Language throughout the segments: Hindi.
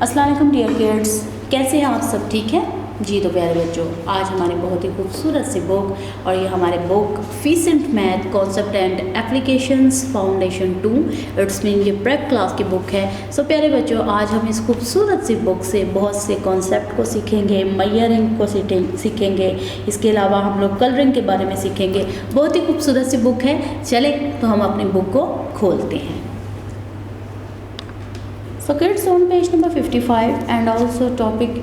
अस्सलाम वालेकुम डियर किड्स, कैसे हैं आप सब? ठीक है जी। तो प्यारे बच्चों, आज हमारी बहुत ही खूबसूरत सी बुक और ये हमारे बुक फीसेंट math concept and applications foundation 2 it's mean ये प्रेप क्लास की बुक है। सो प्यारे बच्चों, आज हम इस खूबसूरत सी बुक से बहुत से कॉन्सेप्ट को सीखेंगे, मैयरिंग को सीखेंगे, इसके अलावा हम लोग कलरिंग के बारे में सीखेंगे। बहुत ही खूबसूरत सी बुक है। चले तो हम अपनी बुक को खोलते हैं। So kids, on page number 55 and also topic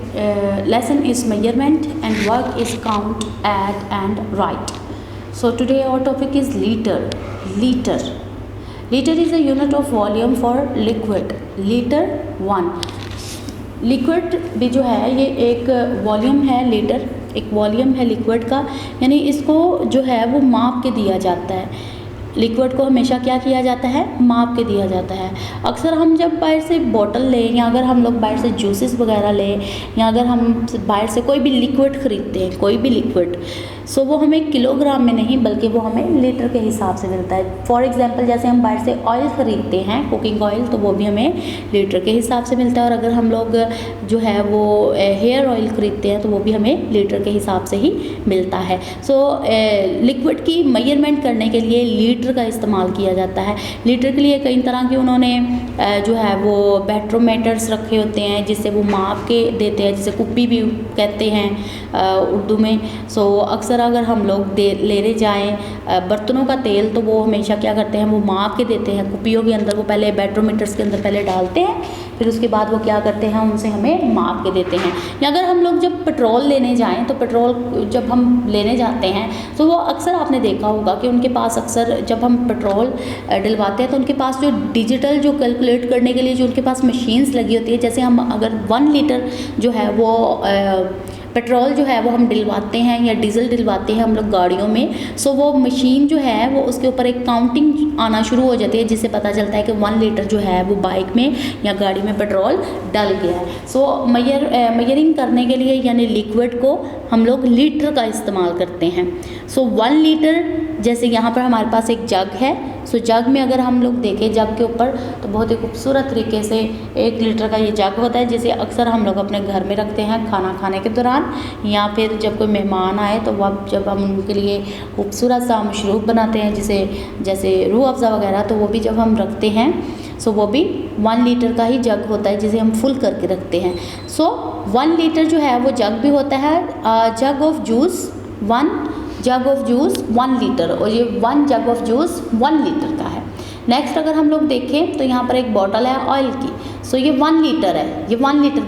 lesson is measurement and work is count, add and write. So today our topic is liter. Liter is a unit of volume for liquid. Liter 1. Liquid भी जो है ये एक वॉल्यूम है, लीटर एक वॉल्यूम है लिक्विड का, यानी इसको जो है वो माप के दिया जाता है। लिक्विड को हमेशा क्या किया जाता है? माप के दिया जाता है। अक्सर हम जब बाहर से बोतल लें या अगर हम लोग बाहर से जूसेस वगैरह लें या अगर हम बाहर से कोई भी लिक्विड ख़रीदते हैं, कोई भी लिक्विड, सो वो हमें किलोग्राम में नहीं बल्कि वो हमें लीटर के हिसाब से मिलता है। फॉर एग्जांपल जैसे हम बाहर से ऑयल ख़रीदते हैं, कुकिंग ऑयल, तो वो भी हमें लीटर के हिसाब से मिलता है। और अगर हम लोग जो है वो हेयर ऑयल ख़रीदते हैं तो वो भी हमें लीटर के हिसाब से ही मिलता है। सो लिक्विड की मेजरमेंट करने के लिए लीटर का इस्तेमाल किया जाता है। लीटर के लिए कई तरह के उन्होंने जो है वो बैट्रोमीटर्स रखे होते हैं जिससे वो माप के देते हैं, जिसे कुप्पी भी कहते हैं उर्दू में। सो अक्सर अगर हम लोग लेने जाएं बर्तनों का तेल तो वो हमेशा क्या करते हैं, वो माप के देते हैं कुप्पियों के अंदर। वो पहले बैट्रोमीटर्स के अंदर पहले डालते हैं, फिर उसके बाद वो क्या करते हैं, उनसे हमें माप के देते हैं। या अगर हम लोग जब पेट्रोल लेने जाएं तो पेट्रोल जब हम लेने जाते हैं तो वो अक्सर आपने देखा होगा कि उनके पास अक्सर जब हम पेट्रोल डलवाते हैं तो उनके पास जो डिजिटल जो कैलकुलेट करने के लिए जो उनके पास मशीन्स लगी होती है, जैसे हम अगर 1 लीटर जो है वो पेट्रोल जो है वो हम डलवाते हैं या डीजल डलवाते हैं हम लोग गाड़ियों में, सो वो मशीन जो है वो उसके ऊपर एक काउंटिंग आना शुरू हो जाती है जिससे पता चलता है कि 1 लीटर जो है वो बाइक में या गाड़ी में पेट्रोल डल गया है। सो मेजरिंग करने के लिए यानी लिक्विड को हम लोग लीटर का इस्तेमाल करते हैं। सो 1 लीटर, जैसे यहाँ पर हमारे पास एक जग है, सो जग में अगर हम लोग देखें जग के ऊपर तो बहुत ही खूबसूरत तरीके से 1 लीटर का ये जग होता है जिसे अक्सर हम लोग अपने घर में रखते हैं खाना खाने के दौरान, या फिर जब कोई मेहमान आए तो वह जब हम उनके लिए खूबसूरत सा मशरूब बनाते हैं जिसे जैसे रूह अफ़ज़ा वगैरह, तो वो भी जब हम रखते हैं सो वो भी 1 लीटर का ही जग होता है जिसे हम फुल करके रखते हैं। सो 1 लीटर जो है वो जग भी होता है। Jug of juice 1 jug of juice 1 litre, और ये 1 जग ऑफ जूस 1 लीटर का है। नेक्स्ट अगर हम लोग देखें तो यहाँ पर एक बॉटल है ऑयल की, सो ये 1 लीटर है, ये 1 लीटर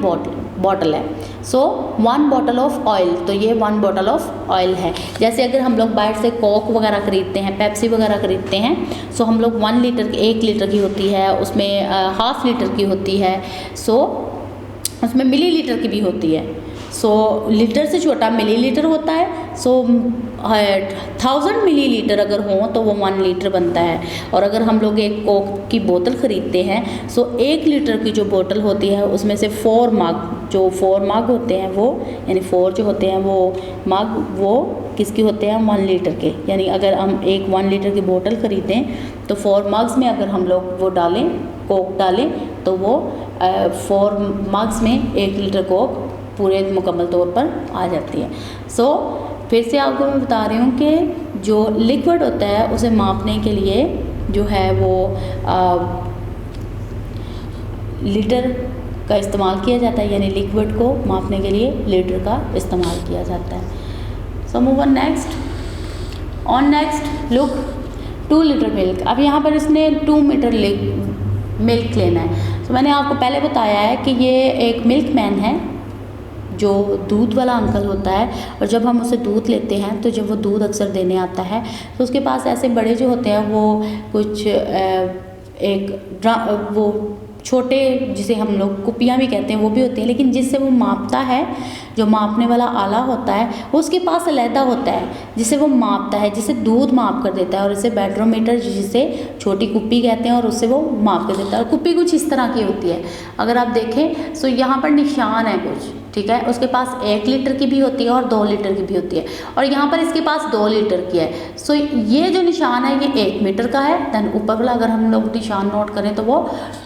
बॉटल है। सो 1 बॉटल ऑफ ऑयल, तो ये 1 बॉटल ऑफ ऑयल है। जैसे अगर हम लोग बाहर से कोक वगैरह ख़रीदते हैं, पेप्सी वगैरह ख़रीदते हैं, सो हम लोग 1 लीटर 1 लीटर की होती है, उसमें हाफ़ लीटर की होती है, सो उसमें मिली लीटर की भी होती है। सो लीटर से छोटा मिलीलीटर होता है। सो 1000 मिलीलीटर अगर हो तो वो 1 लीटर बनता है। और अगर हम लोग एक कोक की बोतल ख़रीदते हैं, सो 1 लीटर की जो बोतल होती है उसमें से 4 मग होते हैं, वो यानी 4 जो होते हैं वो मग वो किसके होते हैं, 1 लीटर के। यानी अगर हम एक 1 लीटर की बोतल ख़रीदें तो 4 मग्स में अगर हम लोग वो डालें, कोक डालें, तो वो 4 मग्स में 1 लीटर कोक पूरे मुकम्मल तौर पर आ जाती है। सो फिर से आपको मैं बता रही हूँ कि जो लिक्विड होता है उसे मापने के लिए जो है वो लीटर का इस्तेमाल किया जाता है, यानी लिक्विड को मापने के लिए लीटर का इस्तेमाल किया जाता है। So move on next. On next look 2 litre milk. अब यहाँ पर इसने 2 मीटर मिल्क लेना है। तो मैंने आपको पहले बताया है कि ये एक मिल्क मैन है जो दूध वाला अंकल होता है, और जब हम उसे दूध लेते हैं तो जब वो दूध अक्सर देने आता है तो उसके पास ऐसे बड़े जो होते हैं वो कुछ वो छोटे जिसे हम लोग कुप्पियाँ भी कहते हैं वो भी होती हैं, लेकिन जिससे वो मापता है, जो मापने वाला आला होता है वो उसके पास अलहदा होता है जिसे वो मापता है, जिसे दूध माप कर देता है, और इसे बैट्रोमीटर जिसे छोटी कुप्पी कहते हैं, और उससे वो माप कर देता है। और कुप्पी कुछ इस तरह की होती है, अगर आप देखें तो यहाँ पर निशान है कुछ, ठीक है। उसके पास 1 लीटर की भी होती है और 2 लीटर की भी होती है, और यहाँ पर इसके पास 2 लीटर की है। सो ये जो निशान है ये 1 मीटर का है। दैन ऊपर वाला अगर हम लोग निशान नोट करें तो वो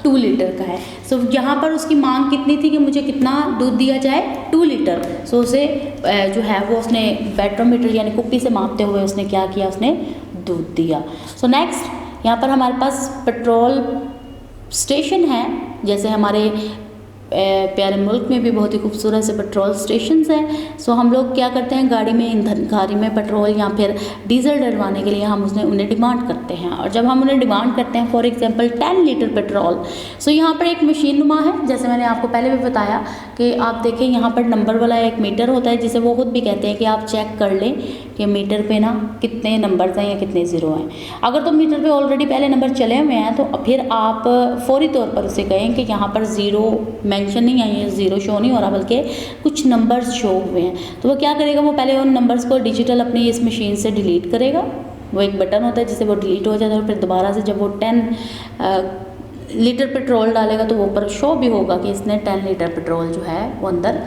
2 लीटर का है। सो यहाँ पर उसकी मांग कितनी थी कि मुझे कितना दूध दिया जाए, 2 लीटर। सो उसे जो है वो उसने बैटरोमीटर यानी कुप्पी से मापते हुए उसने क्या किया, उसने दूध दिया। सो नेक्स्ट यहाँ पर हमारे पास पेट्रोल स्टेशन है। जैसे हमारे प्यारे मुल्क में भी बहुत ही खूबसूरत से पेट्रोल स्टेशंस हैं। सो हम लोग क्या करते हैं, गाड़ी में ईंधन, गाड़ी में पेट्रोल या फिर डीजल डलवाने के लिए हम उन्हें डिमांड करते हैं। और जब हम उन्हें डिमांड करते हैं फॉर एग्जांपल 10 लीटर पेट्रोल, सो यहाँ पर एक मशीन नुमा है, जैसे मैंने आपको पहले भी बताया कि आप देखें यहाँ पर नंबर वाला एक मीटर होता है, जिसे वो खुद भी कहते हैं कि आप चेक कर लें कि मीटर पे ना कितने नंबर्स हैं या कितने ज़ीरो हैं। अगर तो मीटर पे ऑलरेडी पहले नंबर चले हुए हैं तो फिर आप फौरी तौर पर उसे कहें कि यहाँ पर ज़ीरो मेंशन नहीं है, ये ज़ीरो शो नहीं हो रहा बल्कि कुछ नंबर्स शो हुए हैं। तो वो क्या करेगा, वो पहले उन नंबर्स को डिजिटल अपनी इस मशीन से डिलीट करेगा। वो एक बटन होता है जिससे वो डिलीट हो जाता है, और फिर दोबारा से जब वो 10 लीटर पेट्रोल डालेगा तो वो ऊपर शो भी होगा कि इसने 10 लीटर पेट्रोल जो है वो अंदर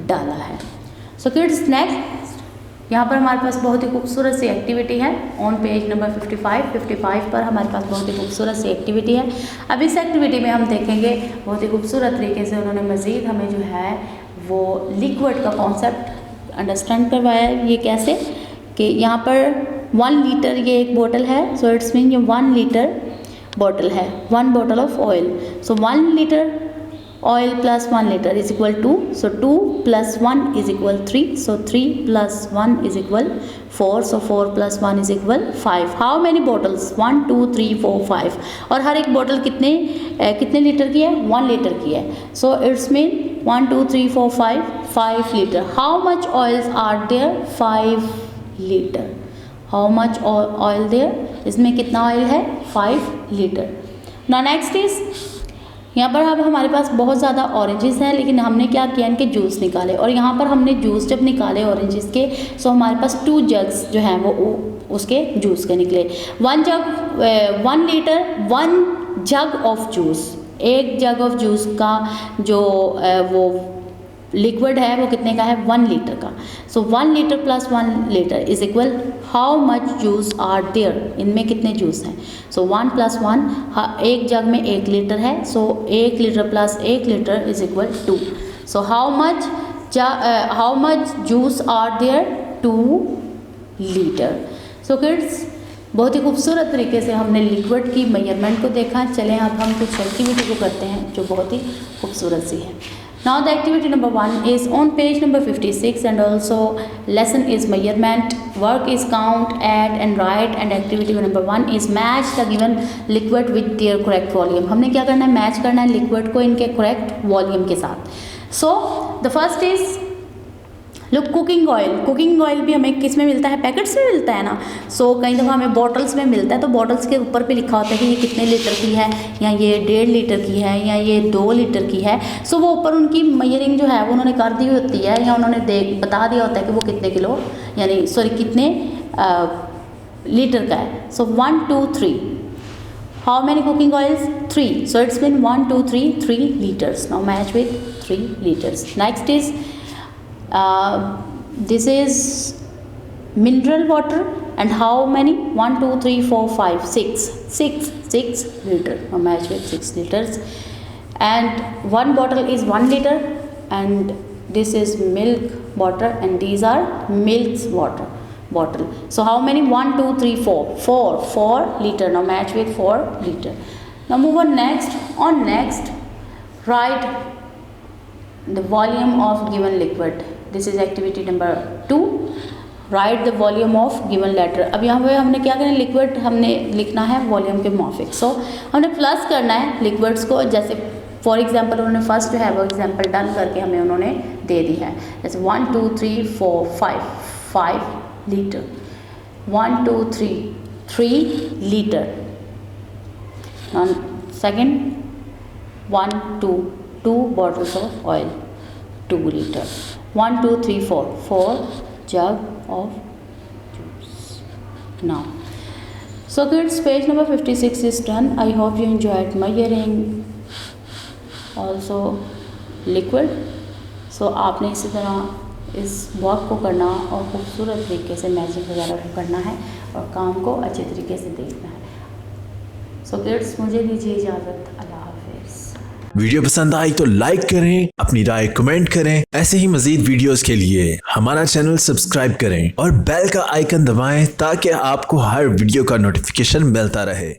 डाला है। सो किड्स नेक्स्ट यहाँ पर हमारे पास बहुत ही खूबसूरत सी एक्टिविटी है ऑन पेज नंबर 55 पर हमारे पास बहुत ही खूबसूरत सी एक्टिविटी है। अब इस एक्टिविटी में हम देखेंगे बहुत ही खूबसूरत तरीके से उन्होंने मज़ीद हमें जो है वो लिक्विड का कॉन्सेप्ट अंडरस्टैंड करवाया है। ये कैसे कि यहाँ पर 1 लीटर ये एक बोतल है। सो इट्स मीन ये 1 लीटर बॉटल है, 1 bottle of oil. So 1 litre oil plus 1 liter is equal to, so 2 plus 1 is equal 3, so 3 plus 1 is equal 4, so 4 plus 1 is equal 5. How many bottles? 1 2 3 4 5, और हर एक बोतल कितने लीटर की है? 1 लीटर की है। so it's mean 1 2 3 4 5 litre. how much oils are there? 5 litre. how much oil there? इसमें कितना ऑयल है? 5 लीटर। now next is यहाँ पर अब हमारे पास बहुत ज़्यादा ऑरेंजेस हैं, लेकिन हमने क्या किया, इनके जूस निकाले। और यहाँ पर हमने जूस जब निकाले ऑरेंजेस के, सो हमारे पास 2 जग्स जो हैं वो उसके जूस के निकले। 1 litre 1 jug of juice, 1 jug of juice का जो वो लिक्विड है वो कितने का है? 1 लीटर का। So 1 litre plus 1 litre is equal how much juice are there, इनमें कितने जूस हैं? सो 1 प्लस 1, एक जग में 1 लीटर है, so 1 litre plus 1 litre is equal 2। So how much juice are there? 2 litre. So kids बहुत ही खूबसूरत तरीके से हमने लिक्विड की मेजरमेंट को देखा। चलें अब हम कुछ एक्टिविटी को करते हैं जो बहुत ही खूबसूरत सी है। Now the activity number 1 is on page number 56 and also lesson is measurement, work is count, add and write, and activity number 1 is match the given liquid with their correct volume। हमने क्या करना है? मैच करना है लिक्विड को इनके करेक्ट वॉल्यूम के साथ। So the first is look cooking oil भी हमें किस में मिलता है? पैकेट्स में मिलता है ना। सो कई दफ़ा हमें बॉटल्स में मिलता है, तो बॉटल्स के ऊपर पे लिखा होता है कि ये कितने लीटर की है, या ये 1.5 लीटर की है, या ये 2 लीटर की है। सो वो ऊपर उनकी मेजरिंग जो है वो उन्होंने कर दी होती है, या उन्होंने बता दिया होता है कि वो कितने किलो यानी कितने लीटर का है। So 1 2 3, how many cooking oils? 3, so it's mean 1 2 3 litres. Now match with 3 litres. Next is this is mineral water, and how many? 1 2 3 4 5 6 liter. Now match with 6 liters. And one bottle is 1 liter, and this is milk water, and these are milk's water bottle. So how many? 1 2 3 4 liter. Now match with 4 liter. Now move on next. On next, write the volume of given liquid. This is activity number 2. Write the volume of given letter. अब यहाँ पे हमने क्या करना है? लिक्विड हमने लिखना है वॉल्यूम के मुआफिक। सो हमने प्लस करना है लिक्विड्स को। जैसे फॉर एग्जांपल उन्होंने फर्स्ट जो है वो एग्जांपल डन करके हमें उन्होंने दे दी है। जैसे 1 2 3 4 5 litre, 1 2 3 litre. Second 1 2 bottles of oil, 2 liter। 1 2 3 4 jug of juice। Now, so kids, page number 56 is done. I hope you enjoyed measuring also liquid. सो आपने इसी तरह इस वर्क को करना और खूबसूरत तरीके से मैजिक वगैरह को करना है और काम को अच्छे तरीके से देखना है। सो किड्स, मुझे दीजिए इजाज़त। अल्लाह हाफिज़। वीडियो पसंद आई तो लाइक करें, अपनी राय कमेंट करें। ऐसे ही मजीद वीडियोस के लिए हमारा चैनल सब्सक्राइब करें और बेल का आइकन दबाएं ताकि आपको हर वीडियो का नोटिफिकेशन मिलता रहे।